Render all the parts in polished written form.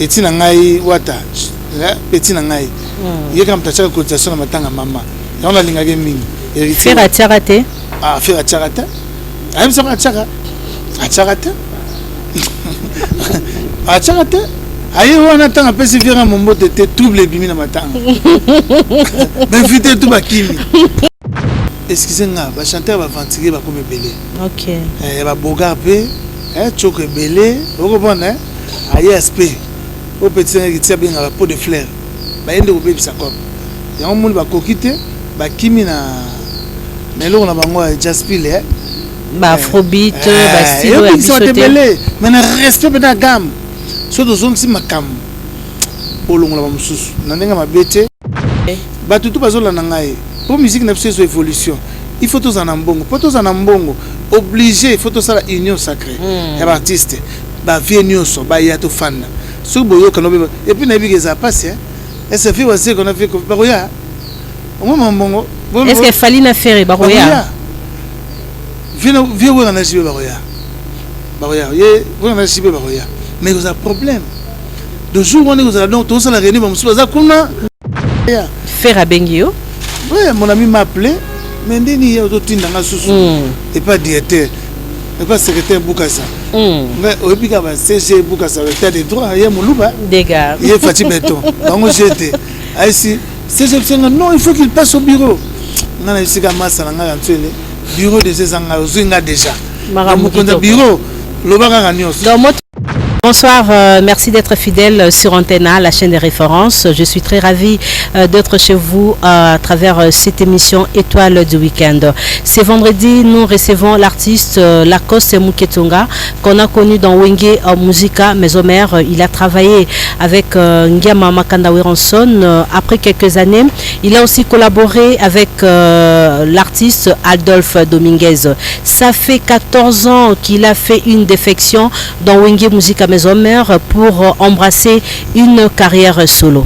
petit nangai wata petit nangai il comme ta cotisation na matanga mama on a lingage mingi faire à tiarate faire à tiarate aime ça à tiarate à tiarate aïe on attend un peu si faire un moment de trouble bimi na matanga d'inviter tout bakimi excusez-moi ba chanteur ba ventiller ba comme belé OK ba boga pe choke belé oko bona ASP au petit qui tient bien la peau de fleurs ba yende ko pe bisa ko ya on monde ba kokite ba kimi na melo na bango jaspile ba afrobeat ba style ya bisoté mais na respect na gamme so do zone si makam olongo la mususu na ndenga mabete ba tutu bazola na ngai pour musique na biso évolution il faut tous en ambongo pour tous en ambongo obligé il faut tous la union sacrée ya ba artiste ba vie nyonso ba ya to fan so boyo kanobe et puis na bi ça passe et ça fait aussi qu'on a fait ba roya au moment est-ce que fallait na faire ba roya vie on a jibe ba roya ye on a jibe ba roya mais vous avez problème de jour on est vous allez donc tous la réunion ba musu za kuna faire à Bengio. Oui, mon ami m'a appelé, mais il y a d'autres et pas directeur, et pas secrétaire Boukassa. Mais au début, CG Boukassa, le tas des droits, il y a mon louba. Des gars. Il y a Fatih Béton. Donc j'étais. Ici, CG, non, il faut qu'il passe au bureau. Non, il s'est gamassé dans le bureau de ces engagés déjà. Le bureau, le bar. Bonsoir, merci d'être fidèle sur Antena, la chaîne des références. Je suis très ravie d'être chez vous à travers cette émission Étoile du Week-end. Ce vendredi, nous recevons l'artiste Lacoste Muketonga qu'on a connu dans Wenge Musica Mesomère. Il a travaillé avec Ngiama Makanda Wironson. Après quelques années, il a aussi collaboré avec l'artiste Adolphe Dominguez. Ça fait 14 ans qu'il a fait une défection dans Wenge Musica Mesomère pour embrasser une carrière solo.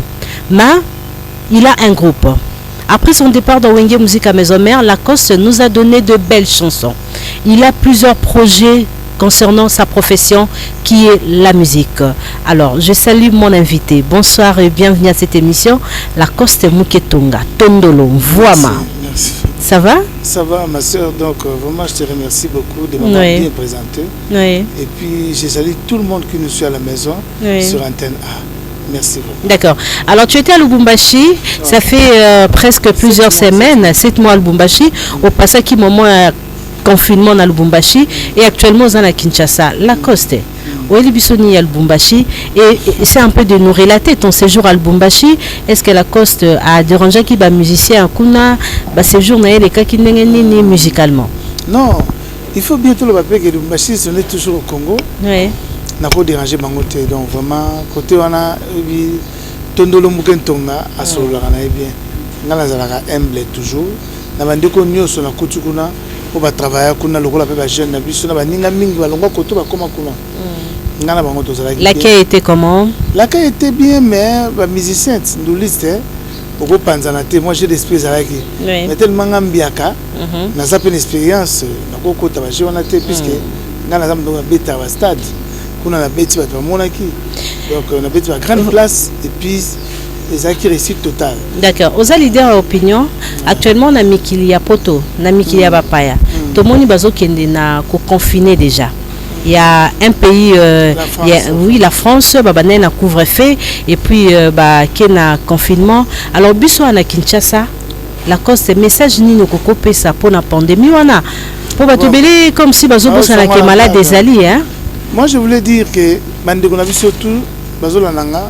Mais il a un groupe. Après son départ dans Wenge Musica Mesomère, Lacoste nous a donné de belles chansons. Il a plusieurs projets concernant sa profession qui est la musique. Alors, je salue mon invité. Bonsoir et bienvenue à cette émission. Lacoste Muketonga, Tondolo, Voama. Merci. Ça va? Ça va, ma soeur. Donc, vraiment, je te remercie beaucoup de m'avoir bien présenté. Oui. Et puis, je salue tout le monde qui nous suit à la maison sur Antenne A. Merci beaucoup. D'accord. Alors, tu étais à Lubumbashi. Ça fait presque plusieurs semaines, 7 mois à Lubumbashi. Au passage, qui moment confinement à Lubumbashi et actuellement on est à Kinshasa. Lacoste. Où est Bisoni à Lubumbashi et c'est un peu de nous relater ton séjour à Lubumbashi. Est-ce que Lacoste a dérangé qui va musicien Kuna ba séjour na les cas qui n'engagent musicalement? Non, il faut bientôt le papier que Lubumbashi on est toujours au Congo. Oui. N'a pas dérangé Bangote donc vraiment côté on a Tondolo Mukentonga à solo la bien. Ngala zalaka humble toujours. Na bandeko nyoso na kutukuna on va travailler kuna lokola pe ba jeune na biso na baninga mingi balongwa koto ba koma kuna. L'accueil était comment? L'accueil était bien, mais les musiciens, nous lisons, beaucoup de moi j'ai l'esprit avec eux. Mais tellement ambiaka, on a une expérience, on a beaucoup de choses, puisque on a un stade, on a un monaki, donc on a une grande place et puis les acquis réussite totale. D'accord. Aux leader opinion, actuellement on a mis qu'il y a poto, on a mis qu'il y a papaya. Tout le monde est confiné déjà. Il y a un pays, la France, a couvre-feu et puis qui a confinement. Alors, biso à Kinshasa, Lacoste message ni no copier ça pour la pandémie wana. Pour batubeli comme si bazo bossa na malade des alliés hein. Moi je voulais dire que bandeko na biso tout bazo la nanga.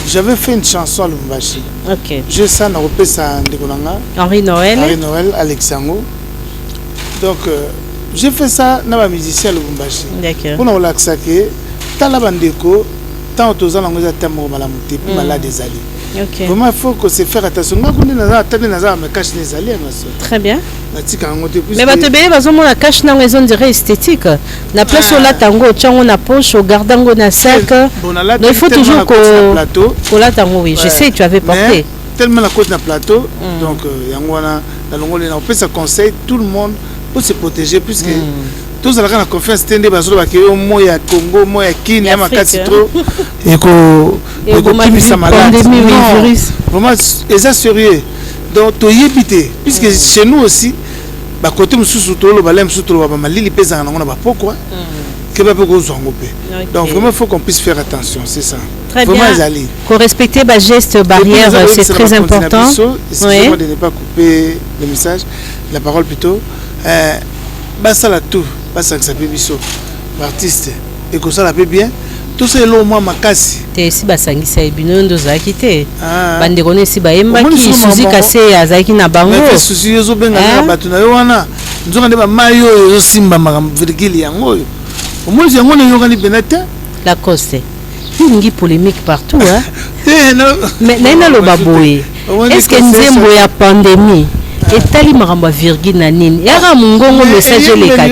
J'avais fait une chanson à Lubumbashi. OK. Je ça na repesa ndeko nanga. Henri Noël, Alexandre. Donc j'ai fait ça dans ma musicien à Lubumbashi. D'accord. Pour nous relaxer que tala bandeko tant aux ans on a tellement malamuté puis malade des alliés. OK. Vraiment il faut que se faire attention. Moi connais na tande na za me cache les alliés ma soeur. Très bien. Mais batebele bazomo la cache na maison de esthétique. Na place au la tango tchango na poche au gardango na sac. Donc il faut toujours que la tango oui, je sais tu avais porté. Tellement la côte na plateau donc yango na longo na on peut se conseiller tout le monde pour se protéger puisque tous la confiance tende bazolo ba ke moya Congo moya Kenya makati trop et kimisa malade vraiment c'est sérieux donc to yebité puisque chez nous aussi ba côté mususu to lo balem mususu to lo ba malili pesa na ngona ba pourquoi que ba poko zongo pe donc vraiment il faut qu'on puisse faire attention c'est ça. Très bien. Qu'on respecte les gestes barrières, c'est très important. Excusez-moi de ne pas couper le message, la parole plutôt. Ça la tout, ça que ça peut biso. L'artiste et que ça la peut bien. Tout ça est long moi makasi. Te si basangi sa ebino ndo zaki te. Bande kone si ba yemba ki suzi kase azaki na bango. Mais suzi yozo benga na batu na yo wana. Nzoka nde ba mayo yo simba makam virgili yango. Au moins yango ne yo kani benete. La coste. Une polémique partout hein. Mais naina lo baboye. Est-ce que nzembo ya pandémie etali maramba virgule na nini yaka mungongo message le kati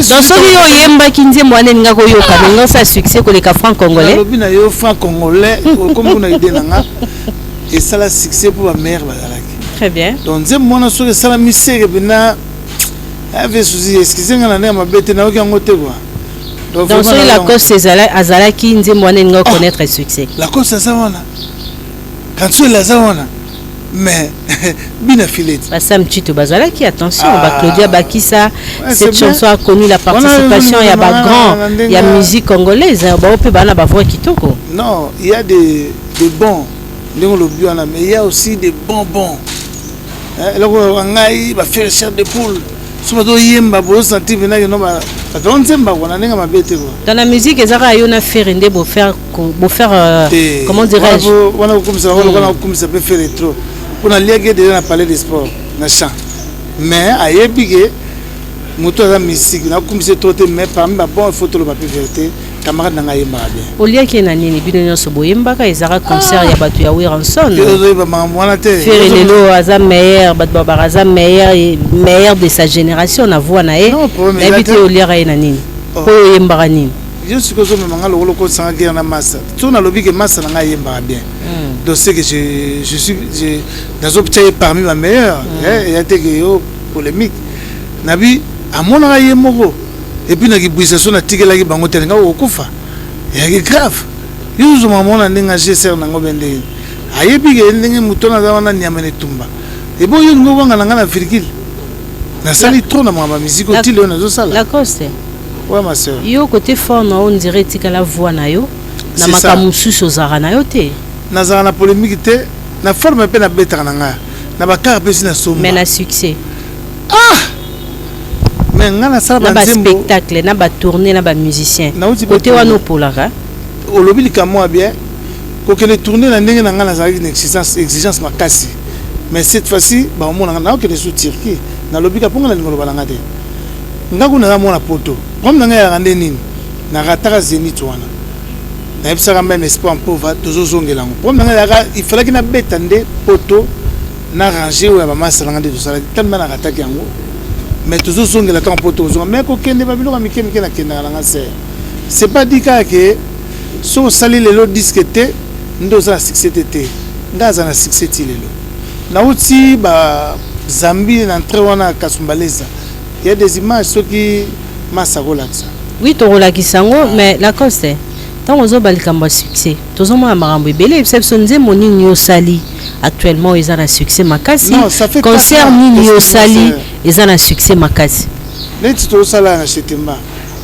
dans soki yo yemba ki nzembo ane nga ko yoka nga sa succès ko le ka franc congolais lobi na yo franc congolais comme on a idée nanga et ça la succès pour ma mère bazalaki très bien donc nzembo na soki ça la misère bina ave souci excusez-moi na na mabete na oki ngote quoi. Donc sur la cause azalaki nzembo ane nga connaître succès la cause ça wana quand tu es là ça wana mais bien affilé Sam Chito bazalaki attention ba Claudia Bakissa cette chanson a connu la participation il y a ba grand il y a musique congolaise ba ope bana ba voix kitoko non il y a des bons ndingo lo biana mais il y a aussi des bonbons hein loko ngai ba faire chair de poule souvent do yemba bo sentir venir no ba donc nzemba wana nenga mabete ko dans la musique ezaka yo na faire ndé bo faire comment dirais-je wana comme ça wana comme ça peut faire trop pour aller déjà na parler de sport na chant mais ayebige moto za musique na comme c'est trop mais parmi ba bon photo le papier vérité camarade na yemba bien olia ke na nini bino nyonso boyemba ka ezaka concert ya batu ya Wiranson yo ba mwana te faire lelo aza meilleur batu babaraza meilleur de sa génération na voix na e na bité olia ka na nini ko yemba nini je suis que je me mangala ko sanga guerre na massa tout na lobi que massa na yemba bien donc c'est que je suis dans un parmi ma meilleure il y a des polémiques nabi amona yemoko et puis na kibwisation na tikela ki bango telenga okufa ya grave yuzo mamona ndinga GSR na ngobende ayebi ke ndenge mutona za wana nyamene tumba et bon yo ngo wanga na virgule na sali trop na mama musique otile na zo sala la coste ouais ma sœur yo côté fort na on dirait tikala voix na yo na makamu suso zara na yo te na zara na polémique te na forme pe na beta na nga na bakar pe na somba mais na succès mais ngana ça ba spectacle na ba tourner na ba musicien côté wana polaka o lobili ka moi bien ko que les tourner na ndenge na ngana za une exigence makasi mais cette fois-ci ba on mona na ko que sous Turquie na lobika ponga na ngolo balanga te ngaku na mona poto comme na ngaya ngande nini na rataka Zénith wana na ebisaka même espoir pauvre toujours zongela ngo comme na ngaya il fallait que na betande poto na ranger ou ba masala ngande tout ça tellement na rataka yango mais toujours zongela tant poto zonga mais ko kende ba biloko mikemike na kenda na ngase c'est pas dit que so sali lelo disque te ndo za succès te ngaza na succès ti lelo na uti ba Zambie na entrée wana Kasumbaleza il y a des images ceux qui masakolakisa oui to relakisango mais la cause tant ozo balikamba succès tozo mo marambo ebele sebso nzembo nini yo sali actuellement ils ont un succès makasi concert nini yo sali ils ont un succès makasi les titres sala na chetemba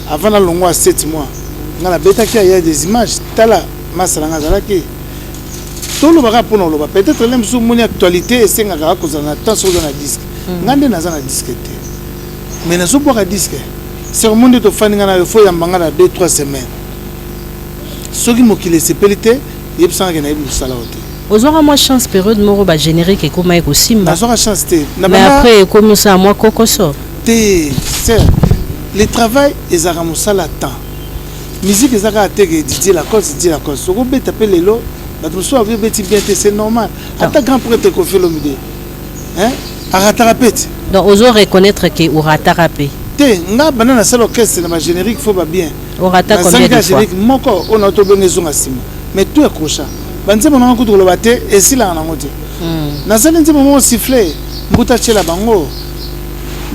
avant la longue 7 mois ngala beta ki il y a des images tala masala ngazala ki tout le baka pour nous peut-être même sous mon actualité et c'est ngaka ko zana temps sur na disque ngande na zana disque te mais na so boka disque c'est au monde to fani ngana il faut ya mbanga 2-3 semaines soki mokile sepelité yebsanga na yibu sala ote ozora moi chance période moro ba générique et comme eko simba azora chance te mais après comme ça moi kokoso te c'est le travail ezaka musala temps musique ezaka ateke Didier Lacoste soko beta pe lelo bato so avait beti bien c'est normal ata grand prêtre ko fait l'homme hein a rattrapé donc ozo reconnaître que o rattrapé te nga banana sala orchestre na générique faut ba bien o rata combien de fois moko on a to bengezo ngasima mais tout est crochat banzemo na ko to lo bate esila na ngoti na sala nzemo mo siffler mbuta chela bango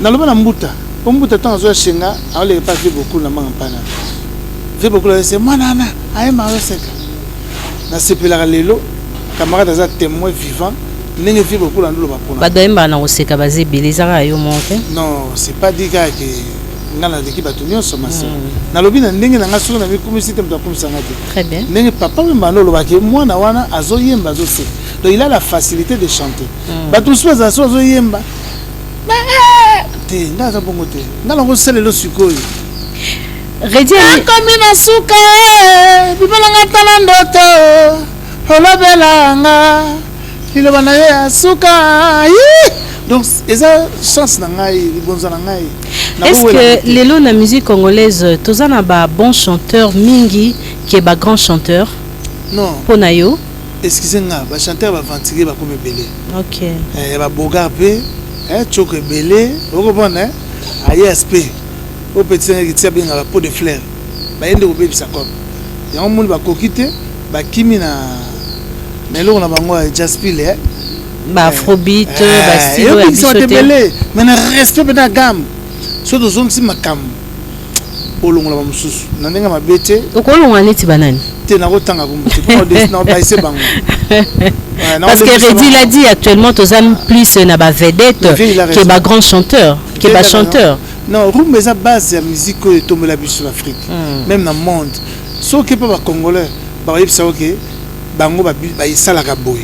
na loba na mbuta Au bout de temps, je suis là, on n'a pas fait beaucoup de maman. Fait beaucoup de c'est moi, nana, aïe, ma sec. Na sepela lelo, camarade a témoin vivant, n'est fait beaucoup dans le Bapona. Badaimba na oseka basé Belizara yo monte. Non, c'est pas dit que ngana l'équipe a tenu son masseur. Na lobi na ndenge na ngaso na comme système de comme ça. Très bien. Ndenge papa mbano lo baki moi na wana azo yemba zo se. Donc il a la facilité de chanter. Ba tous pas azo yemba. Te ndaza bongo te. Ngala ngo sele lo sikoyi. Redi comme na suka bibala ngatala ndoto. Olobelanga. Il va na suka. Donc, ils ont chance Est-ce que les lots de la musique congolaise, tous en a bon chanteur Mingi qui est grand chanteur? Non. Ponayo. Excusez-moi, le chanteur va ventiler comme belé. Ok. Il va bogarder, choc belé, vous comprenez? ASP. Au petit qui tient bien la peau de fleurs. Il y a des bébés ça comme. Il y a un monde va coquiter, va kimina. Mais là on a bango jaspile. Afrobeat, style mais ne respect de la gamme. So de zone si makam. Olongo la mususu. Nandenga mabete. Okolonga neti banani. Te na kotanga kumbuti. Pour descendre ba ise bango. Parce que Redi l'a dit actuellement tous amis plus na ba vedette qui est ba grand chanteur, qui est ba chanteur. Non, rumba est la base de la musique que tombe la sur l'Afrique. Même dans le monde. So que pas ba congolais, ba yebisa OK. Bango ba isala ka boy.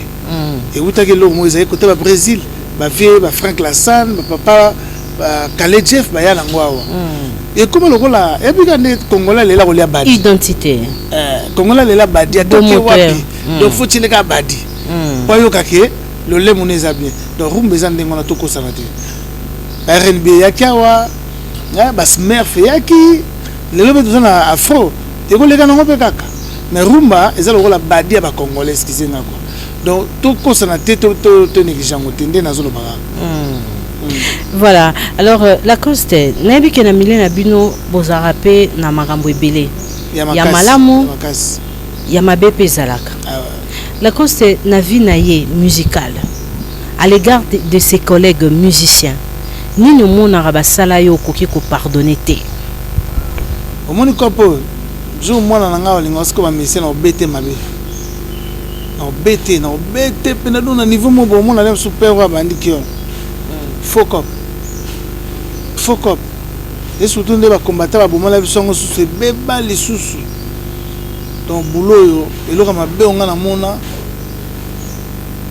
Et où t'as que l'homme ils côté au Brésil, bah vieux, bah Frank Lassan, bah papa, bah Khaled Jeff, bah y'a l'angwawa. Et comment le rôle là, et puis quand les Congolais les là on les a badi. Identité. Congolais les là badi, donc wapi. Donc faut-il les gars badi. Pas yo kake, le lait mon bien. Donc roum besoin de ngona toko sanate. R&B yakiawa, bah Smurf yaki, les lobes besoin afro. Et quand les gars n'ont pas kaka. Mais rumba, ils ont le rôle à badi à ba Congolais, excusez-moi quoi. Donc tout ça na tête tout négligent otende na zolo bara. Voilà. Alors la coste nabi ke na milena bino bozarape na makambo ebele. Ya malamu. Ya mabepe zalaka. La coste na vie na ye musicale à l'égard de ses collègues musiciens. Nini mona rabasala yo koki ko pardonner te. Au moni kopo jo mwana na nga lingo sko ba musicien na obete mabe. Non bête pendant un niveau mon bon on a super roi bandiki focop et surtout les combattants ba bon la biso sous beba les sous donc boulot yo et lo kama be on na mona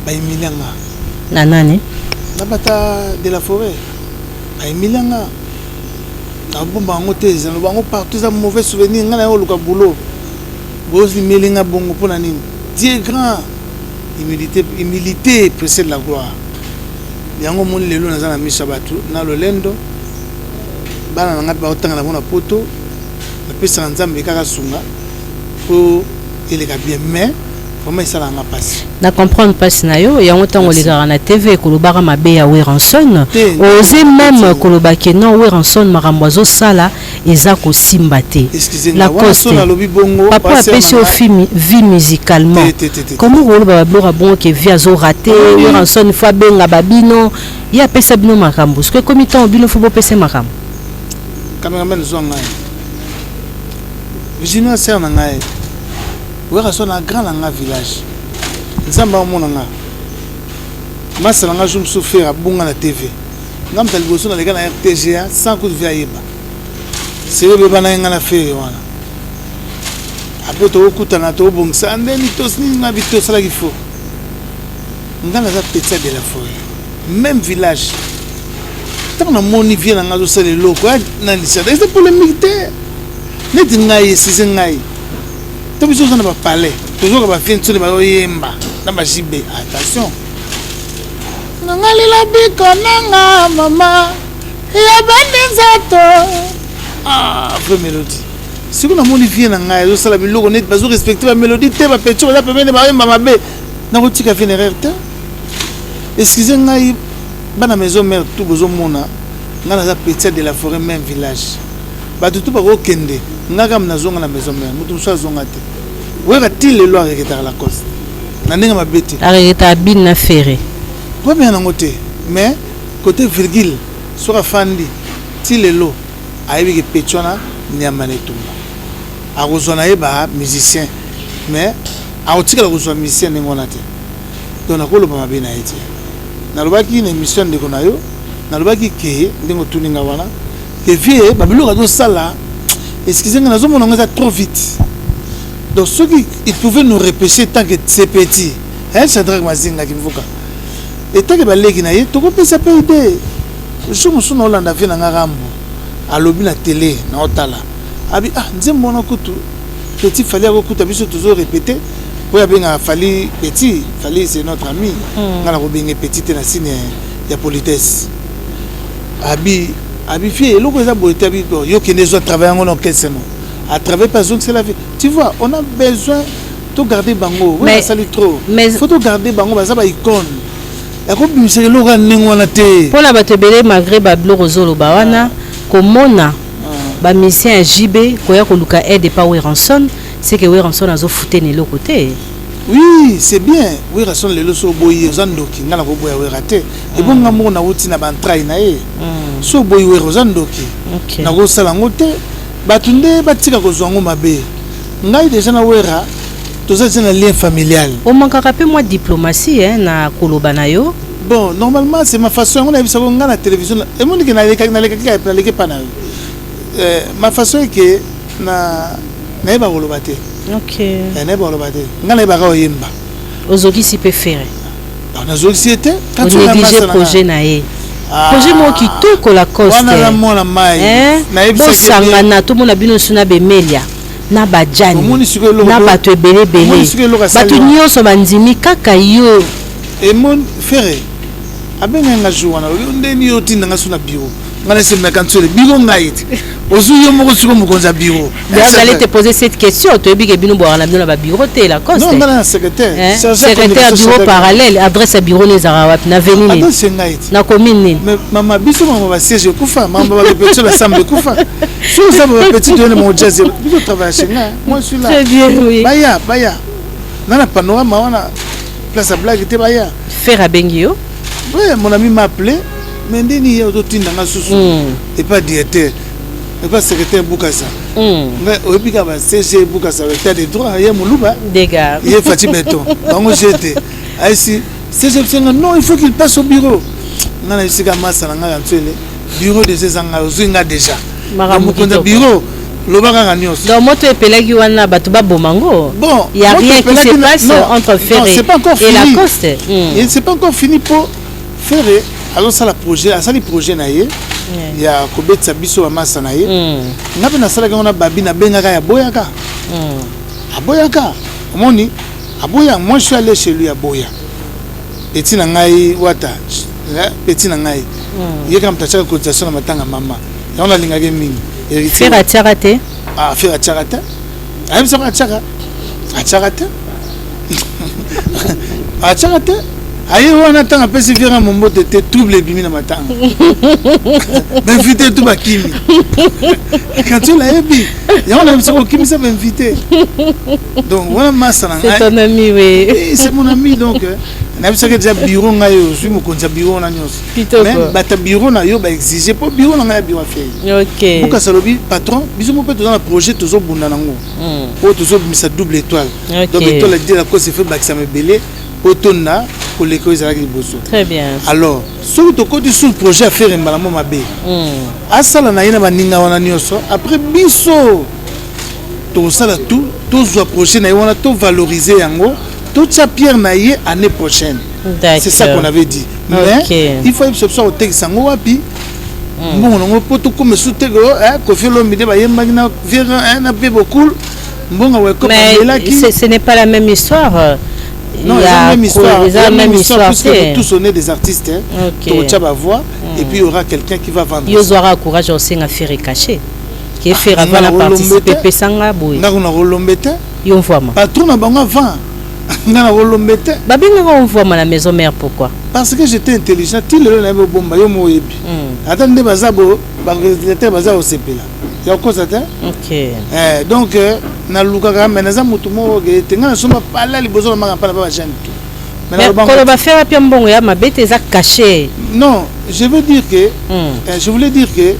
ba emilanga na nani na bata de la forêt ba emilanga na bomba ngote za no bango partout za mauvais souvenir ngana yo luka boulot bosi melinga bongo pona nini. Dieu est grand, humilité précède la gloire. Yango mon lelo na zana mishabatu na lolendo bana nga ba otanga na mona poto na pesa nzambe kaka sunga po ele ka bien mais vraiment ça la nga passe. Na comprendre passe na yo yango tango les gars na TV ko lobaka mabe ya Weranson oser même ko lobaka non Weranson makambozo sala eza ko simbate la coste papa apesi au film vie musicalement comment vous ba blora bon que vie azo raté Weranson fois benga babino ya pesa bino makambo ce que comité bino faut pesa makambo cameraman zonga Virginia ser na ngai Weranson na grand na village nzamba mona nga masala nga jum souffrir abunga na TV ngam taliboso na lega na RTGA sans coup de vie ayeba c'est le bébé na nga fait wana après to okutana to bongsa ndeni to sni nga bito sala qu'il faut ngana za petite de la forêt même village tant na moni vient nga zo sala loko na lisa c'est polémique net ngai si ngai to biso na ba palais toujours ba fin tsone ba yemba na ba jibe attention ngali la biko nanga mama ya bandenzato vraie mélodie si on a mon vient na ngai zo sala biloko net ba zo respecter la mélodie te ba pecho la pemene ba yemba mabe na ko tika funéraire te excusez ngai bana maison mère tout besoin mona ngana za petite de la forêt même village ba tout ba ko kende ngaka mna zonga na maison mère mutu so zonga te wera til le loire que la cause na ndinga mabeti arrêta bin na ferré ouais bien ngote mais côté virgule sur afandi Tilelo ayebi ke Petchona Nyamane Tumba. Arozona yeba musicien mais aotika la kozwa musicien ngonate. Donc nakolo ba mabina ete. Nalobaki une émission de konayo, nalobaki ke ndengo tuninga wana. Que vie babilo do sala. Excusez-moi, nous avons trop vite. Donc ceux qui pouvaient nous repêcher tant que c'est petit. Hein, Shadrach Mazinga qui me voit. Et tant que balegi na ye, to ko pesa pe idée. Je me souviens Hollande avait na ngarambo. À lobby la télé na otala. Abi nzembo na kutu. Petit fallait akuta biso toujours répéter. Pour ya benga fallait petit, fallait c'est notre ami. Ngala ko benga petit na signe ya politesse. Abi fille loko za boité abi yo qui ne zo travailler en orchestre non. À travers pas c'est la vie. Tu vois, on a besoin de garder bango. Oui, ça lui trop. Mais faut tout garder bango, ça va icône. Pour la batebele malgré bablo rozolo bawana komona ba musicien JB koya koluka aide pa Weranson, c'est que Weranson azo fouté ne l'autre côté. Oui, c'est bien. Weranson le so boyi zandoki ngala ko boya werate. Et bon ngamo na wuti na bantrai na ye. So boyi werandoki. OK. Na go sala ngote batunde batika ko zongo mabe. Ngai déjà na wera c'est un lien familial. On manque un peu moins de diplomatie na kolobanayo. Bon, normalement c'est ma façon. On a vu ça dans la télévision. Et moi qui ma façon est que na ba kolobate. OK. Na ba kolobate. Ngala ba ka oyemba. Ozoki si préféré. On a société. Quand tu négliges projet na ye. Projet mo ki to ko la coste. On a mon mai. Na ebisa sangana to mona bino suna bemelia. Na bajani na bato ebele bato nyonso bandimi kaka yo et mon frère abenga nga jowana ndeni yo tinda nga suna bureau ngana semna kansole bureau ngaiti ozuyo moko siko mukonza bureau. J'allais te poser cette question, tu es bien bino boire na bino ba bureau te la coste. Non, non, secrétaire. Secrétaire bureau parallèle, adresse à bureau les arawa na veni ni. Na commune. Mais maman biso maman va siège kufa, maman va répéter la sambe kufa. Sous ça va petit donner mon jazz. Biso travaille chez moi. Moi je suis là. Très bien, oui. Baya. Nana panorama wana place à blague te baya. Faire à Bengio. Oui, mon ami m'a appelé, mais ndeni yo to tinda nga susu. Et pas directeur. Et pas secrétaire Boukassa. Mais au début, CG Boukassa, tu as des droits, il y a mon loup. Des gars. Il y a Fatih Beton. Donc j'étais. CG, non, il faut qu'il passe au bureau. Non, il y a un bureau de ces engagés déjà. Le bureau. Donc, moi, tu es pelagi wana batuba bomango. Bon, il n'y a rien qui se passe entre Ferré et la Coste. C'est pas encore fini pour Ferré. Alors, ça, le projet, il y a Kobetsa Biso Amasa na ye. Ngabe na sala ngona babi na bengaka ya boyaka. Aboyaka. Omoni aboya, moi je suis allé chez lui à Boya. Petit na ngai wata. Petit na ngai. Yeka mtachaka cotisation na matanga mama. Ya on a lingage mingi. Faire à Tcharate. Faire à Tcharate. Aime ça à Tchara. À Tcharate. À Tcharate. Aïe, on attend un peu si viens à mon mot de te trouble bimi na matanga. M'inviter tout ma kimi. Quand tu l'as dit, il y a un homme qui m'a invité. Donc, voilà ma salon. C'est ton ami, oui. C'est mon ami, donc. On a vu ça que déjà bureau na yo, je me connais bureau na nyos. Même bata bureau na yo ba exiger pour bureau na bureau faire. OK. Pourquoi ça lobby patron, biso mo peut dans le projet toujours bunda nango. Pour toujours misa double étoile. Donc étoile a dit la cause c'est fait bac ça me belé. Otona pour les causes avec les bosso. Très bien. Alors, sur le côté sur le projet à faire un balamo mabé. Asala na yena baninga wana nyoso après biso. Tout ça là tout prochain na yona tout valoriser yango. Tout ça pierre naïe année prochaine. C'est ça qu'on avait dit. Mais il faut que ce soit au texte sango wapi. Bon, on peut tout comme sous tego, Kofi Olomide ba yemagina vient un peu beaucoup. Bon, mais ce n'est pas la même histoire. Non, la même histoire. La même histoire puisque tous on est des artistes. Donc tu vas voir et puis il y aura quelqu'un qui va vendre. Il y aura courage aussi à faire caché. Qui fait avant la participer pesanga boy. Na kuna rolombete. Yon voit ma. Patron na bango avant. Na rolombete. Babinga on voit ma la maison mère pourquoi? Parce que j'étais intelligent. Ti le na bomba yo mo yebi. Attendez bazabo, bazete bazao sepela. Ya ko ça OK. Donc na lukaka menaza mutu mo tenga na soma pala libozo na manga pala ba jeune. Mais quand on va faire un mbongo ya mabete za caché. Non, je veux dire que je voulais dire que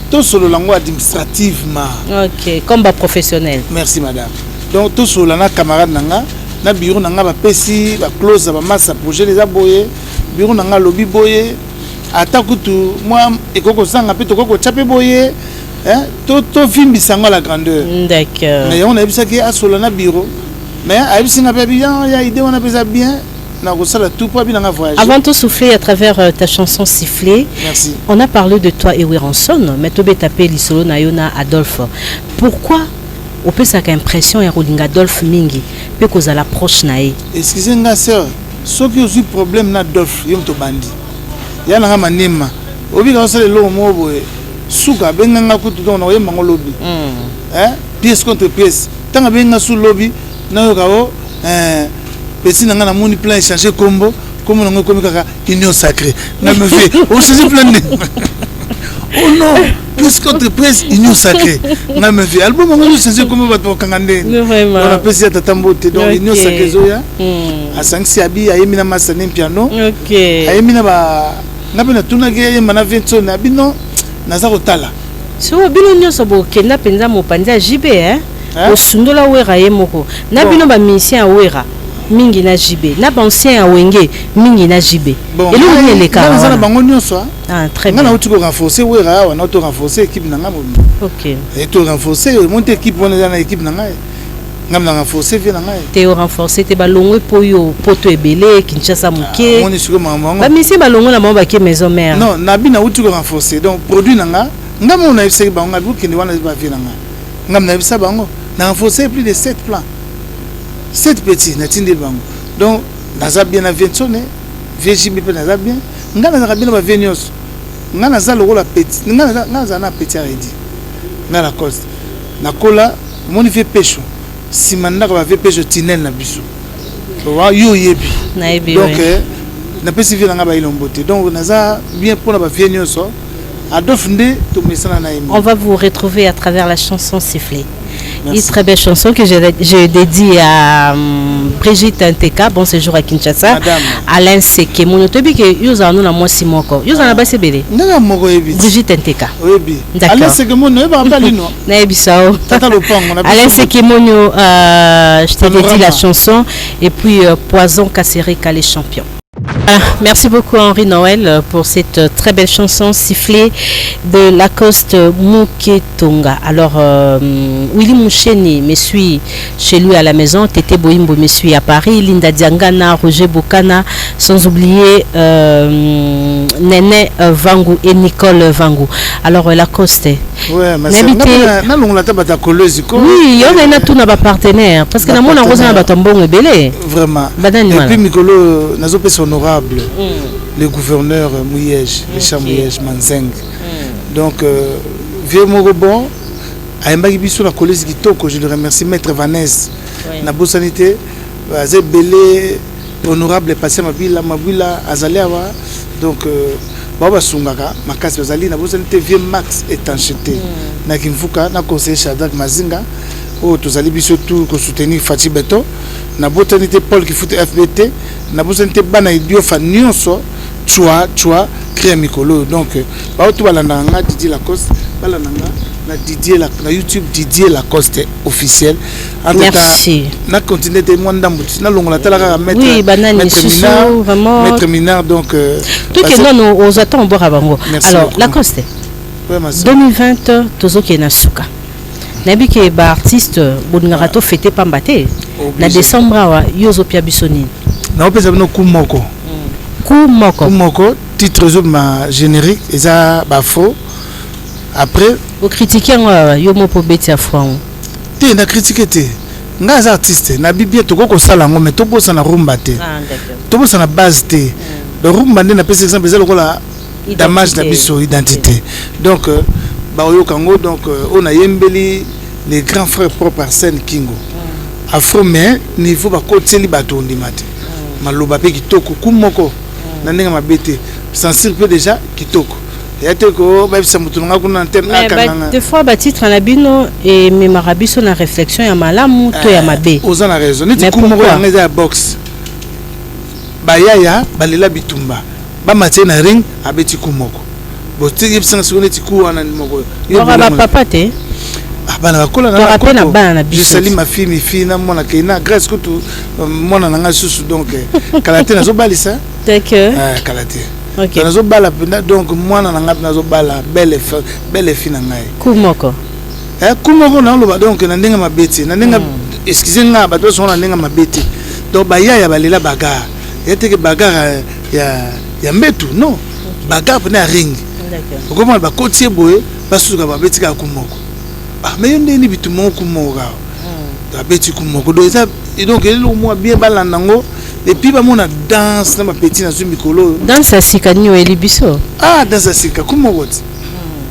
tout solo lango administrativement. OK, comme ba professionnel. Merci madame. Donc tout solo na camarade nanga na bureau nanga ba pesi ba close ba massa projet les aboyer bureau nanga lobby boyer ata kutu moi ekoko sanga pe tokoko chape boyer hein to fimbi sanga la grandeur. D'accord. Mais on a vu ça qui a solo na bureau mais a vu singa bien il y a idée on a fait ça bien. Avant de souffler à travers ta chanson Siffler, merci. On a parlé de toi et Weranson, mais tu as tapé l'isolo Nayona Adolphe. Pourquoi on peut ça impression et Rolling Adolphe Mingi peut cause à l'approche naïe? Excusez-moi sœur, ce qui a eu problème n'Adolphe yom to bandi. Ya na manema. Obi ka sala lo mo boye. Suka benga ngakutu don na yema ngolobi. Pièce contre pièce. Tanga benga sous lobby na yo kawo petit nanga na moni plan échanger combo comme on a comme kaka union sacrée na me fait on change plan oh non plus contre presse union sacrée na me fait album on a changer comme ba to kangande on a pesi tata mbote donc union sacrée zoya a sanksi abi ayemi na masane piano OK ayemi na ba na bena tuna ke ayemi na 20 na bino na za kotala so bino nyoso bo kenda penza mo panza JB o sundola wera yemoko na bino ba mission wera mingi na JB na ancien awenge mingi na JB et lui il est carré na bango nyonso ah très bien na uti ko renforcer wera na to renforcer équipe na ngamo OK et to renforcer monter équipe on est dans équipe na ngai ngam na renforcer vie na ngai te renforcer te balongwe poyo poto ebele Kinshasa muke on est sur maman ba mission balongwe na mamba ke maison mère non na bina uti ko renforcer donc produit na nga ngam on a essayé bango ngabu kindi wana ba vie na nga ngam na bisa bango na renforcer plus de 7 plans 7 petits na tindel bango donc naza bien na ventone VJB pe naza bien ngana za bien ba venios ngana za lokola petit ngana za na petit aredi ngana coste na kola moni fait pêche simanda ba fait pêche tinel na biso wa yo yebi na yebi donc na pesi vina ngaba ilombote donc naza bien pour na ba venios Adolphe Ndé to mesana na emi. On va vous retrouver à travers la chanson Siffler. Une très belle chanson que je dédie à Brigitte Nteka, bon séjour à Kinshasa. Madame. Alain Seke, mon otobi que yuza nous na moi simoko. Yuza na base belé. Nanga moko ebi. Brigitte Nteka. Oui. D'accord. Alain Seke mon eba mbali no. Na ebisao. Tata Lopango na. Alain Seke mon je te dédie la chanson et puis Poison Kassereka les champions. Merci beaucoup Henri Noël pour cette très belle chanson Siffler de Lacoste Muketonga. Alors Willy Moucheni me suit chez lui à la maison, Tété Boimbo me suit à Paris, Linda Diangana, Roger Bokana, sans oublier Néné Vangu et Nicole Vangu. Alors Lacoste. Ouais, mais c'est oui, on a tout nos partenaires parce que nous avons un bâton et belé. Vraiment. Et puis Mikolo, nous avons honorable le gouverneur Mouyej, le chef Mouyej Manzeng. Donc vieux Morobon a embagé sur la collège Kitoko, je le remercie maître Vanessa. Na bonne sanité, azé belé honorable passé Mabila Azalewa. Donc Baba Sungaka, Makasi Bazali, na bonne sanité vieux Max étanchéité. Na Kimfuka, na conseiller Shadrach Mazinga. Oh, tous allez surtout pour soutenir Fatih Beto. Na botanité Paul qui fout FBT. Na botanité Bana Idio Fanionso. Chua, créé Mikolo. Donc, tout balananga Didier Lacoste. Balananga na Didier la YouTube Didier Lacoste officiel. Merci. Na continué de moi d'ambouti. Na longola talaka mettre. Oui, banane Soussou, vraiment. Maître Minard donc. Tout que nous aux attend au Borabango. Alors, Lacoste. 2020, Tozo qui est na Souka. Nabi ke ba artiste bonngarato fêté pambate na décembre wa yozo pia bisoni na opeza bino kumoko titre zo ma générique eza ba faux après au critiquer yo mo po beti afwa te na critiquer te nga za artiste na bibia to ko sala ngo mais to bosa na rumba te to bosa na base te le rumba ndena pesa exemple eza lokola damage na biso identité donc ba oyo kango donc on a yembeli les grands frères propres Arsène Kingo afro mais niveau ba koteli bato ndimate maloba pe kitoko kumoko na ndenge mabete sensible peu déjà kitoko ya te ko ba bisa mutu nga kuna antenne akanga des fois ba titre na bino et me marabiso na réflexion ya malamu to ya mabe oza na raison neti kumoko ya ngeza ya box ba yaya balela bitumba ba matie na ring abeti kumoko Bon, tu sais, c'est un petit coup, papa, t'es. Je salue ma fille, mes filles, mon akena, grâce que tout, mon ananga sous donc, Kalate n'a pas balisa. D'accord. Kalate. Ok. N'a pas bala, donc moi n'anga n'a pas bala, belle fille n'angai. Kumoko. Kumoko n'a pas donc n'andenga ma bête, n'andenga, excusez-moi, bateau sont n'andenga ma bête. Donc baya ya balela bagarre. Y'a que bagarre ya metu, non? Bagarre prenez un ring. D'accord. Comment ba côtier boy, ba sous ba bête ka kumoko. Ah mais on est ni bitu mon kumoko. Ta bête kumoko. Donc il est au moins bien balanango. Et puis ba mona danse na ma petit na zumikolo. Danse à Sikanyo et Libiso. Ah danse à Sika kumoko.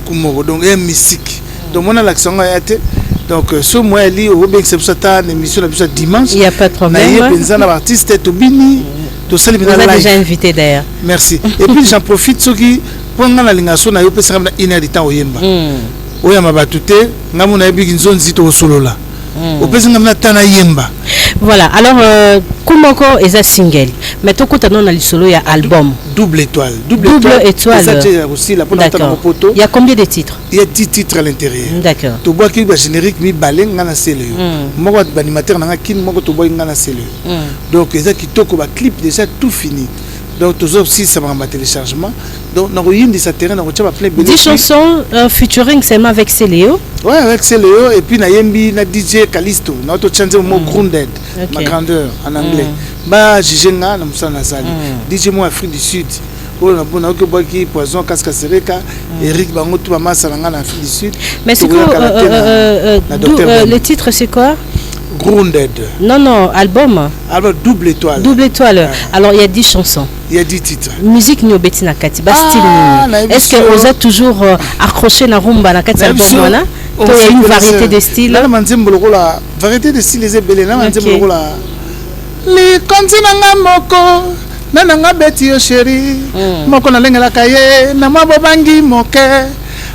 Kumoko donc il y a musique. Donc mon l'accent a été donc ce mois ali au bien c'est ça une émission la dimanche. Il y a pas de problème. Il y a un artiste Tobini. Vous êtes déjà invité d'ailleurs. Merci. Et puis j'en profite ceux qui pour la lingation na yo pesa na inadita oyemba. Oyamba batute ngamuna bigi nzonzi to solola. Opesa ngamuna tana yemba. Voilà, alors Kumoko est un single. Mais tout côté non ali solo ya album. Double étoile. Double étoile. Ça aussi la pour photo. Il y a combien de titres? Il y a 10 titres à l'intérieur. D'accord. Tu vois qu'il va générique mi balé ngana sele. Moi animateur nanga kin moko to boy ngana sele. Donc les qui toko ba clip déjà tout fini. Donc toujours aussi ça va en téléchargement. Donc dans le de sa terrain on va plein de 10 chansons featuring seulement avec Céléo. Ouais, avec Céléo et puis na yembi na DJ Calisto, notre chanter mot Grounded, ma grandeur en anglais. Ba jijenga na musana sali. DJ moi Afrique du Sud. Oh na bona que boy qui poison casque sereka, Eric bango tout mama salanga na Afrique du Sud. Mais c'est quoi le titre c'est quoi? Grounded. Non, album. Alors double étoile. Double étoile. Alors il y a 10 chansons. Il y a 10 titres. Musique ni Betina Kati. Style. Est-ce que vous êtes toujours accroché na rumba na Kati album voilà? Il y a une variété de styles. Là la variété de styles est belle. Là manzembo la. Les continents moko. Nananga beti yo chéri. Moko na lengela kaye na mabobangi moke.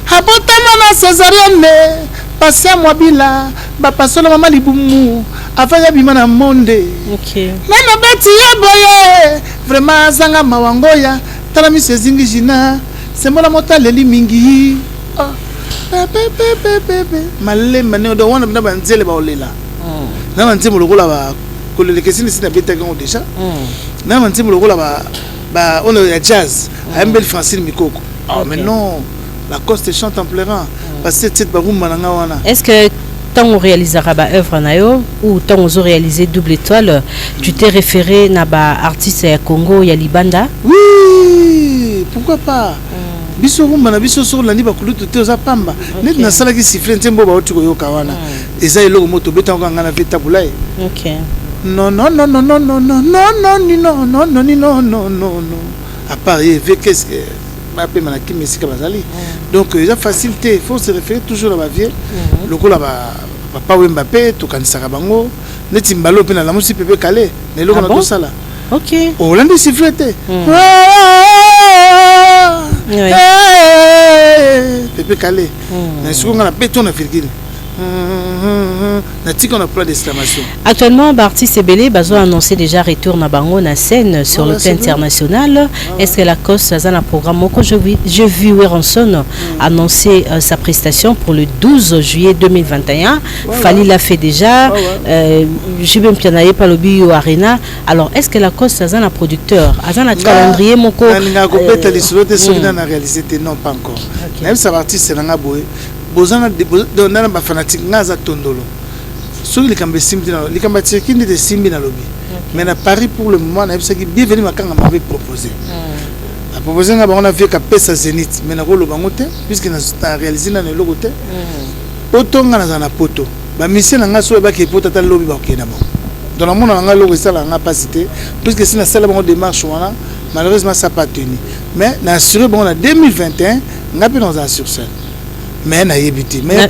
Habotama na césarienne. Passer moi bila ba passer maman libumu afanya bima na monde. OK. Nana beti ya boye vraiment zanga mawangoya tala mi sezingi jina sembola mota leli mingi. Malé mané do wana na banzele ba olela. Na banzele lokola ba kolele kesini sina beta ngo déjà. Na banzele lokola ba on a jazz, un bel Francine Mikoko. Ah mais non, la Coste chante en pleurant. Est-ce que tant on réalisera ba œuvre nayo ou tant on réalisé double étoile, tu t'es référé na ba artiste ya Congo ya Libanda? Oui, pourquoi pas? Biso rumba na biso sur la niba kulutu te oza pamba. Net na sala ki siffler ntembo ba otuko yo kawana. Eza eloko moto beta ngana na vita bulai. OK. Non. À part qu'est-ce que donc il y a facilité, il faut se référer toujours à ma vie. Le coup là papa Mbappé to kanisaka bango neti mbalo pe na la musique pepe calé ne lo na tout ça là. OK. Hollande sifflete. Pepe calé. Na siko ngana beton na virgule. Actuellement, Bartis Ebele Bazo a annoncé déjà retour na bango na scène sur le plan international. Est-ce que la cause a un programme que j'ai vu Weranson annoncer sa prestation pour le 12 juillet 2021. Fali l'a fait déjà. J'ai bien pianaillé par le Bio Arena. Alors, est-ce que la cause a un producteur, a un calendrier moko? Non, pas encore. Même sa artiste c'est un boy. Bozana de ba fanatique ngaza tondolo. So il kambe simbi na li kamba tsekindi de simbi na lobi. Mais na Paris pour le moment na bisa ki bienvenue makanga m'avait proposé. A proposé nga ba on a vu ka pesa Zénith mais na ko loba ngote puisque na réalisé na le côté. Poto nga na poto. Ba mission nga so ba ke poto ta lobi ba okena ba. Dans le monde nga logo ça la nga pas cité puisque si na sala ba démarche wana malheureusement ça pas tenu. Mais na assuré bon en 2021 nga pe dans sur scène. Mais na yebiti mais na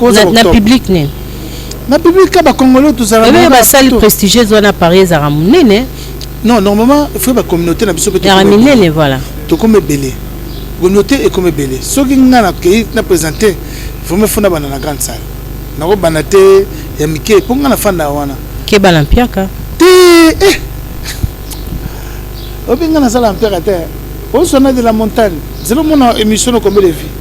public ne na public ba congolais tout ça mais ba salle prestigieuse on a Paris za ramunene non normalement il faut ba communauté na biso peut ramunene voilà to comme belé communauté et comme belé ce qui ngana ke na présenter faut me fona bana na grande salle na ko banate ya mike pour ngana fanda wana ke balampiaka te obi ngana sala ampiaka te au sommet de la montagne. C'est le monde émission combien de vie.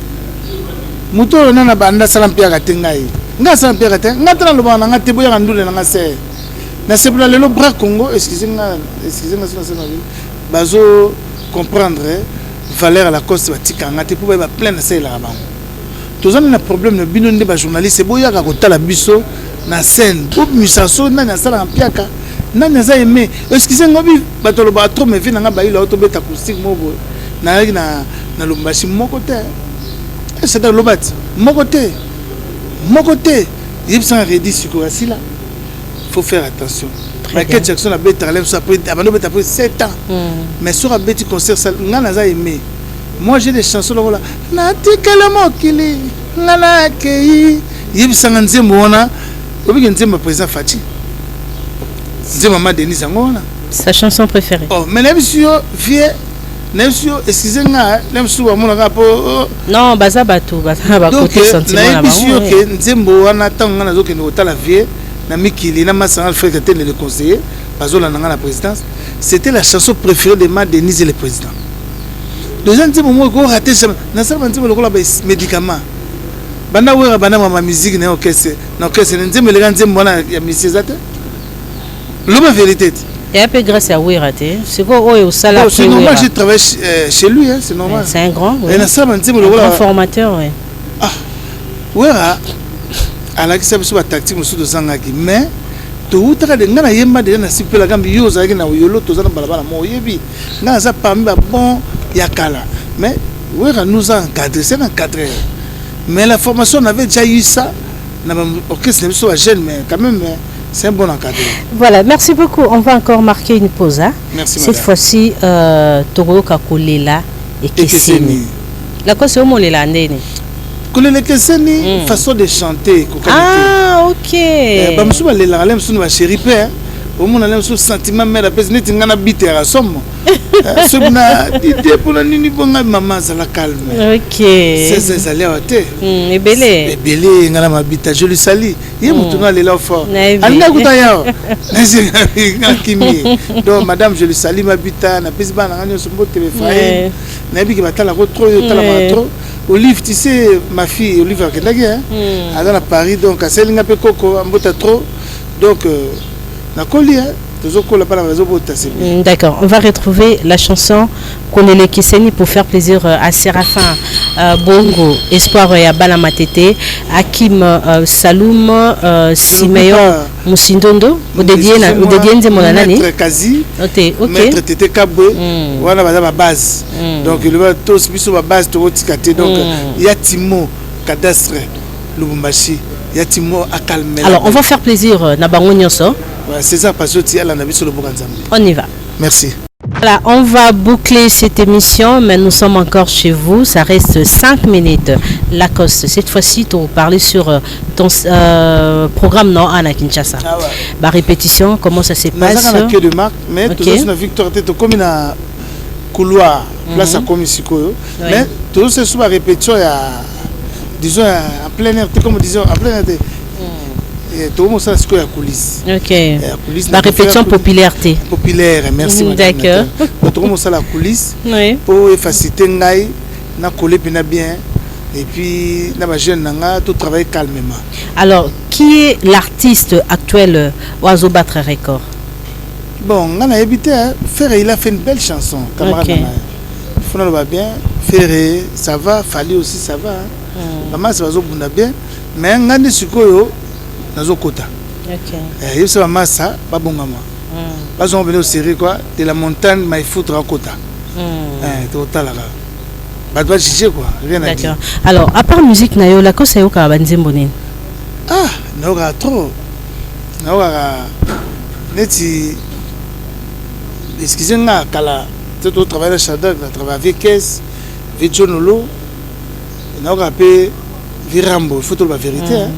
Muto on a banda salampia katengai. Nga salampia katengai. Nga tana loba nga tebo ya ndule nga se. Na sebula lelo bras Congo, excusez-moi bazo comprendre valeur à la cause batika nga te pour ba plein na c'est là ba. Tous on a un problème de bino ndé ba journaliste boya ka kotala biso na scène. Pour musaso na na sala ampiaka. Nani za aimé excusez-moi bi batolo ba trop me vi na nga ba ile auto beta acoustique mobo na na lombashi mokote c'est dans lobat mokote il s'en redit sur quoi là faut faire attention Michael Jackson a beta talent ça après abandon beta après 7 ans mais sur a beti concert ça nga za aimé moi j'ai des chansons là na tikala mokili ngana kei il s'en nzembo wana obi nzembo président Fati Maman Denise Angona. Sa chanson préférée. Oh, mais monsieur vieux, monsieur excusez-moi, monsieur mon rapport. Non, baza batu, baza côté sentiment là-bas. Monsieur que nzembo wana tanga na zoke no tala vieux, na mikili na masanga frère était le conseiller, bazola na la présidence. C'était la chanson préférée de Maman Denise le président. Deuxième nzembo mo ko raté na ça nzembo le ko la médicament. Banda wera banda ma musique na orchestre, nzembo le nzembo na ya musique zate. La vérité. Il y a un peu grâce à Ouirate. C'est quoi au salaire? C'est normal, j'ai travaillé chez lui, hein, c'est normal. C'est un grand. Oui. Un grand formateur, oui. Ah, Ouira, à la question de la tactique, de Zangaki, mais tout le monde a yemba de na sipe la gambi yo zaki na yolo to zana balabala mo yebi. Na za pamba bon yakala. Mais Ouira nous a encadré, c'est encadré. Mais la formation on avait déjà eu ça. Na orchestre n'est pas jeune mais quand même c'est un bon encadré. Voilà, merci beaucoup. On va encore marquer une pause. Hein. Merci. Cette fois-ci, Toro Kakolela et Kesseni. La quoi c'est au Molela Ndene? Kolela Kesseni, façon de chanter. Ah, ok. Bamsou ba lela lem sunu ba chéri père. Au monde lem sou sentiment mère la pèse neti ngana biter à somme. Sobna dite pour la nini bonga maman ça la calme. Ok. C'est ça allait hôtel. Ebele. Ebele ngana mabita je le sali. Yé mutuna lela fort. Alina kutaya. Nasi ngakimi. Donc madame je le sali mabita na pèse ba na ngani sombo tebe frère. Na bi ki batala ko trop yo tala ma trop. Olive tu sais ma fille Olive akendaki hein. Elle à Paris donc à Selinga pe koko ambota trop. Donc na koli hein. D'accord, on va retrouver la chanson Kolele Kesseni pour faire plaisir à Séraphin Bongo, Espoir et Abala Matete, Hakim Saloum, Simeon Musindondo, ou dédié Nzemonanani. Maître Kazi, ok. Maître Tete Kabwe, voilà ma base. Donc il va tous biso ma base Torotikate. Donc il y a Timo Cadastre, Lubumbashi, il y a Timo Akalmel. Alors on va faire plaisir Nabango Nyonso. C'est ça, parce que le on y va. Merci. Voilà, on va boucler cette émission, mais nous sommes encore chez vous. Ça reste 5 minutes. Lacoste, cette fois-ci, tu parler sur ton programme non à Kinshasa. Ah ouais. Bah, répétition, comment ça se passe? On a que de marque, mais tu as une victoire, tu es comme un couloir, place à Komisiko. Mais tout ce soir, répétition, disons, en plein air, comme disons, en plein air. Tout le monde sait ce qu'il y a coulisses. Ok. La répétition popularité. Populaire, merci. D'accord. Tout le monde sait la coulisse. Oui. Pour faciliter n'aille, n'a collé bien. Et puis, n'a pas jeune n'a tout travailler calmement. Alors, qui est l'artiste actuel Oiseau Battre Record? Bon, on a évité. Ferré, il a fait une belle chanson. Camarade. Fona va bien. Ferré, ça va. Fali aussi, ça va. Maman, ça va bien. Mais on a des sucres. Nazokota. Ok. Il se passe ça, pas bon maman. Pas on venait au série quoi, de la montagne, mais il faut te raconter. Total là. Bah doit juger quoi, rien à dire. D'accord. Alors, à part musique nayo, la cosa yo ka banzemboni. Ah, naura trop. Naura neti excusez-moi kala, tu dois travailler à Chadar, tu travailles avec Kes, avec Jonolo. Naura pe Virambo, il faut te la vérité hein.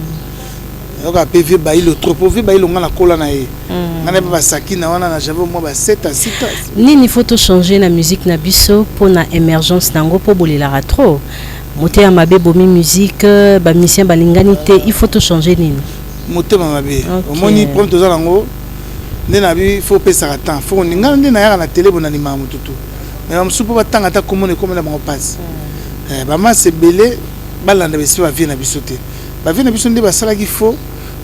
Donc à PV bailo trop PV bailo ngana kola na ye ngana ba saki na wana na j'avais moi ba 7 à 6 ans nini faut to changer la musique na biso pour na émergence nango po bolela trop moté ya mabe bomi musique ba musicien balingani te il faut to changer nini moté ma mabe omoni prendre to zango ndena bi faut pesa temps faut ninga ndena ya na télé bonani ma mututu mais bamosusu mpo batanga ata komona ekomela bango mpasi bamase ebele balanda besi bavie na biso te bavie na biso nde basalaki fo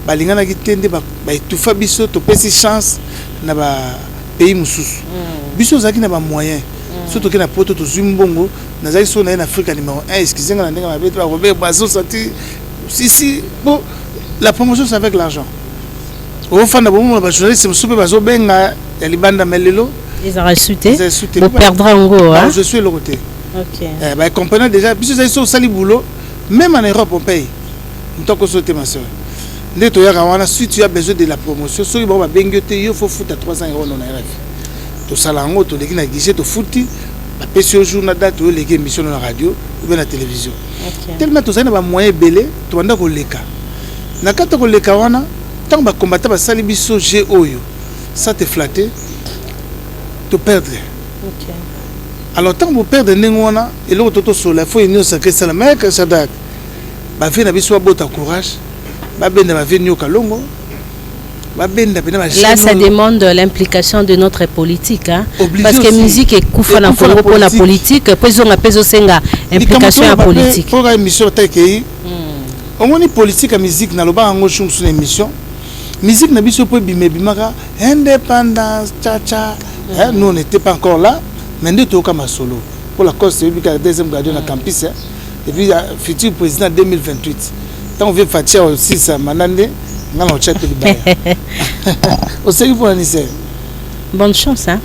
balinganaki te nde baetufa biso topesi chance na bapays mosusu biso ozalaki na bamoyen so toke na poto tozwi mbongo nazalaki so na ye na afrika numéro 1 excusez-nga na ndenge mabe te barobert bazosati sisi bon la promotion c'est avec l'argent ofanda bomona bajournaliste mosusu mpe bazobenga ya libanda melelo ils ont racheté vous perdra en gros hein je suis le côté ok bah comprenez déjà biso ça so sali boulot même en Europe on paye ntoko sauter ma soeur nde to yaka wana si tu as besoin de la promotion so ba bengi te yo faut foutre 300 € na RF to sala ngo to leki na guichet to fouti ba pesi au jour na date to leki émission na radio ou bien la télévision tellement to ça na ba moyen belé to banda ko leka na kata ko leka wana tant ba combattre ba sali biso G oyo ça te flatter te perdre. Ok. Alors tant que vous perdez n'engona et l'autre toto sur la foi union sacrée c'est la mec ça date. Ba vie na biso bota courage. Ba benda ba vie nyoka longo. Ba benda bena ba. Là ça demande l'implication de notre politique hein. Parce que musique est kufa na Congo pour la politique, puis on appelle senga implication à politique. Pour la émission taikei. On moni politique à musique na loba ngo chum sur émission. Musique na biso po bimaka indépendance cha. Nous on n'était pas encore là, mais nous sommes comme solo. Pour la cause, c'est le deuxième gardien de campus. Et puis, futur président 2028. Quand on veut faire aussi ça, maintenant, on a chat de bail. Au sérieux pour l'année. Bonne chance, hein.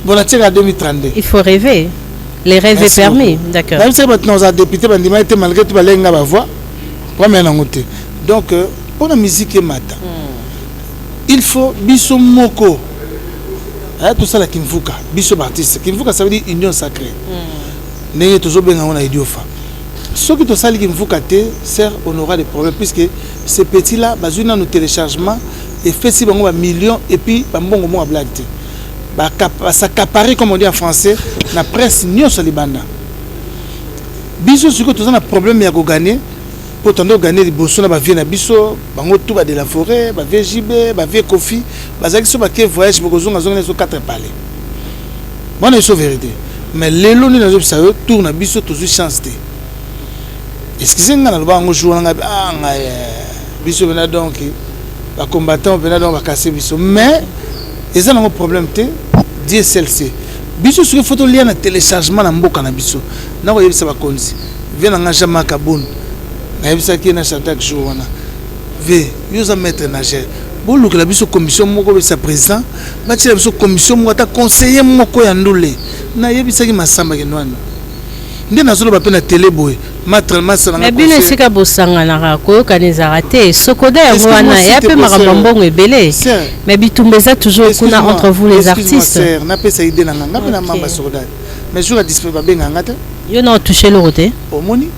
Bon, la tire à 2032. Il faut rêver. Les rêves est permis, d'accord. Même si nous avons député, malgré tout, on va voir. Donc, pour la musique et matin, il faut biso moko. Tout ça la Kimfuka, biso artiste. Kimfuka ça veut dire union sacrée. N'est toujours bien on a idiofa. Ce qui te sali Kimfuka te sert on aura des problèmes puisque ces petits là bazuna nos téléchargements et fait si bango ba millions et puis ba mbongo mo blague te. Ba s'accaparer comme on dit en français na presse nyonso libanda. Biso ce que tu as un problème ya ko gagner pour tendre gagner les bossons ba vie na biso bango tout ba de la forêt ba VJB ba vie Kofi bazaki so ba ke voyage boko zonga zonga so 4 palais bon c'est vérité mais lelo ni na zo sa tourne na biso toujours chance te excusez-moi na loba ngo jour nga biso bena donc ba combattant bena donc ba casser biso mais ils ont un problème te DSLC biso sur photo lien na téléchargement na mboka na biso na ko yebisa ba konzi vient na jama kabun na yebisa ki na chaque jour wana ve yoza maître nageur bolu que la biso commission moko be sa président ba tira biso commission moko ta conseiller moko ya ndule na yebisa ki masamba ke nwana nde nazolo ba pe na télé boy maître masala na conseiller mais bien sika bosanga na ko kaneza raté sokoda ya wana ya pe makambongo ebele mais bitumbeza toujours kuna entre vous les artistes na pe sa idée na nga pe na mamba sokoda mais je la disponible ba benga ngata yo na toucher le côté omoni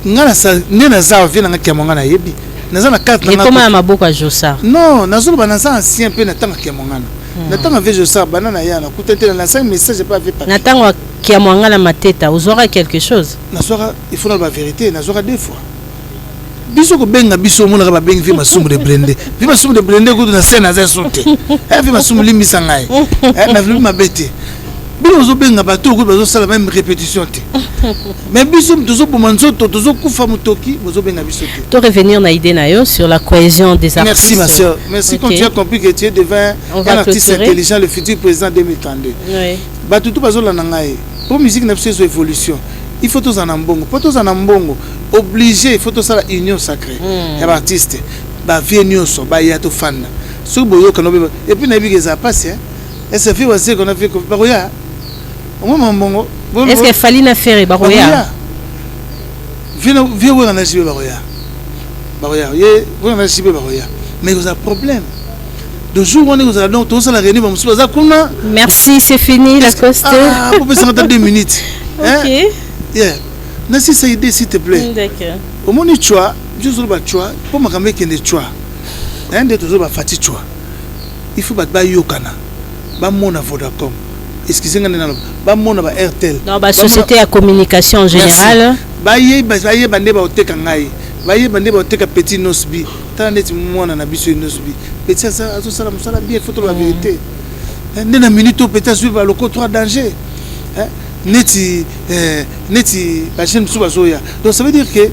ngana sa nena za vient na kiamonga na yebi naza na carte na comment maboko Jossard non nazolo ba naza ancien peu na tanga kiamonga na tanga ve Jossard banana yana kutete na 5 messages pas fait pas na tanga kiamonga na mateta uzora quelque chose na soka il faut la vérité na soka deux fois biso ko benga biso mona ba bengi vi masumu de blende vi masumu de blende ko na scène za sauté vi masumu limisa ngai na vlu mabete biso zo benga ba to ko bazo sala même répétition te mais biso tozo bomanzo tozo kufa mutoki bozo benga biso te to revenir na idée na yo sur la cohésion des artistes. Merci ma sœur, merci quand tu as compris que tu es devenu un artiste intelligent, le futur président 2032. Oui. Ba tout bazo la ngai pour musique na biso évolution il faut tous en ambongo pour tous en ambongo obligé il faut tous ça la union sacrée ya ba artiste ba vie nyonso ba ya to fanda so boyo kanobe et puis na bi ça passe hein et ça fait aussi qu'on a fait ba roya au moment est-ce que Falina Ferré baroya viens voir na jibe baroya ye voir na jibe baroya mais vous avez problème de jour on est vous allez donc tous la réunion vous ça kuna merci c'est fini la coste ah pour passer 2 minutes OK yeah nasi ça idée s'il te plaît d'accord au moins tu vois juste le choix pour ma camé qui est choix hein de toujours ba fati choix il faut ba yokana ba mona Vodacom excusez-moi ba mona ba RTL non ba société à communication en général baye bande ba oteka ngai baye bande ba oteka petit nosbi tala neti mona na biso nosbi petit ça ça sala musala bien faut la vérité na minute peut-être suivre le côté 3 danger neti la chaîne sous bazoya. Donc ça veut dire que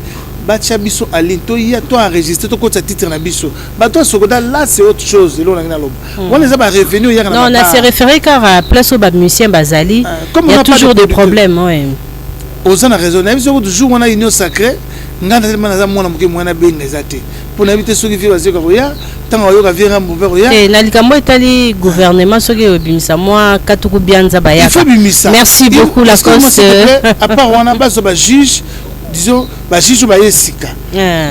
batia biso alinto ya toi enregistré to côté titre na biso bato sokoda là c'est autre chose et l'on a lobo on les a pas revenu hier non on a s'est référé car à place au musicien Bazali il y a toujours des problèmes ouais aux en a raison même si toujours on a union sacrée ngana tellement na mwana muke mwana benga ezate pour n'habiter ceux qui vivent à Koya tant oyo ka vient mbo ya et na likambo etali gouvernement soki obimisa moi katuku bianza bayaka. Il faut bimisa. Merci beaucoup la cause à part on a pas so ba juge disons ba juge ba yesika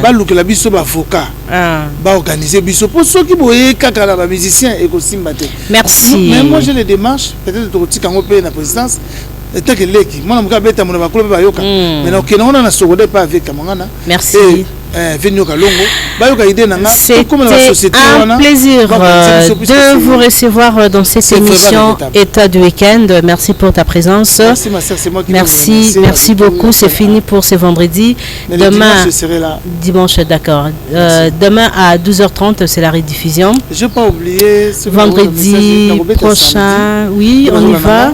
ba lukela biso ba avocat ba organiser biso pour ceux qui boye kaka la ba musicien et ko simbate. Merci. Mais moi j'ai les démarches peut-être to tika ngopé na présidence et que leki moi na beta mon ba club ba yoka mais donc on a sogodé pas avec kamangana. Merci. C'était un plaisir de vous recevoir dans cette émission État du week-end. Merci pour ta présence. Merci ma sœur, c'est moi qui merci beaucoup. C'est fini pour ce vendredi. Demain, je serai là. Dimanche, d'accord. Demain à 12h30, c'est la rediffusion. Je n'ai pas oublié. Vendredi prochain, oui, on y va.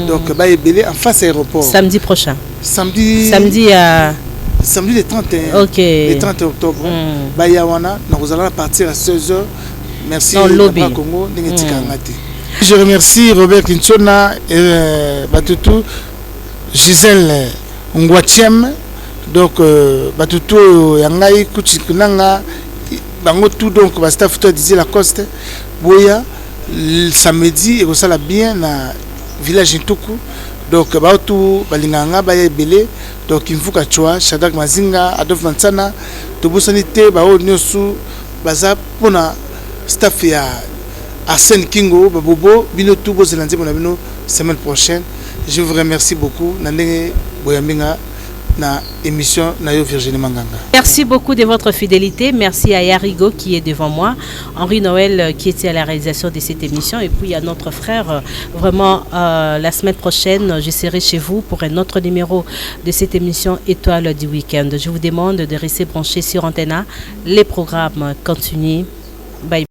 Donc, en face aéroport. Samedi prochain. Samedi à... Samedi le 31, le 30 octobre, Bayawana, nous allons partir à 16h. Merci Congo. Je remercie Robert Kintsona et Batutu, Gisèle Ngwatiem, donc Batutu Yangai Kuchikunanga, Bangotu, donc staff disait la coste, Boya, samedi, et ça la bien na village Ntuku. Donc baotu balinganga baye belé donc il faut que choix Shadak Mazinga Adolphe Mansana to bosanité bao nyosu baza pona staff ya Arsène Kingo babobo bino tout bo zelanze pona bino semaine prochaine. Je vous remercie beaucoup nandenge boyambinga na émission Nayo Virginie Manganga. Merci beaucoup de votre fidélité. Merci à Yarigo qui est devant moi, Henri Noël qui était à la réalisation de cette émission et puis à notre frère. Vraiment, la semaine prochaine, je serai chez vous pour un autre numéro de cette émission Étoile du week-end. Je vous demande de rester branchés sur Antenna. Les programmes continuent. Bye.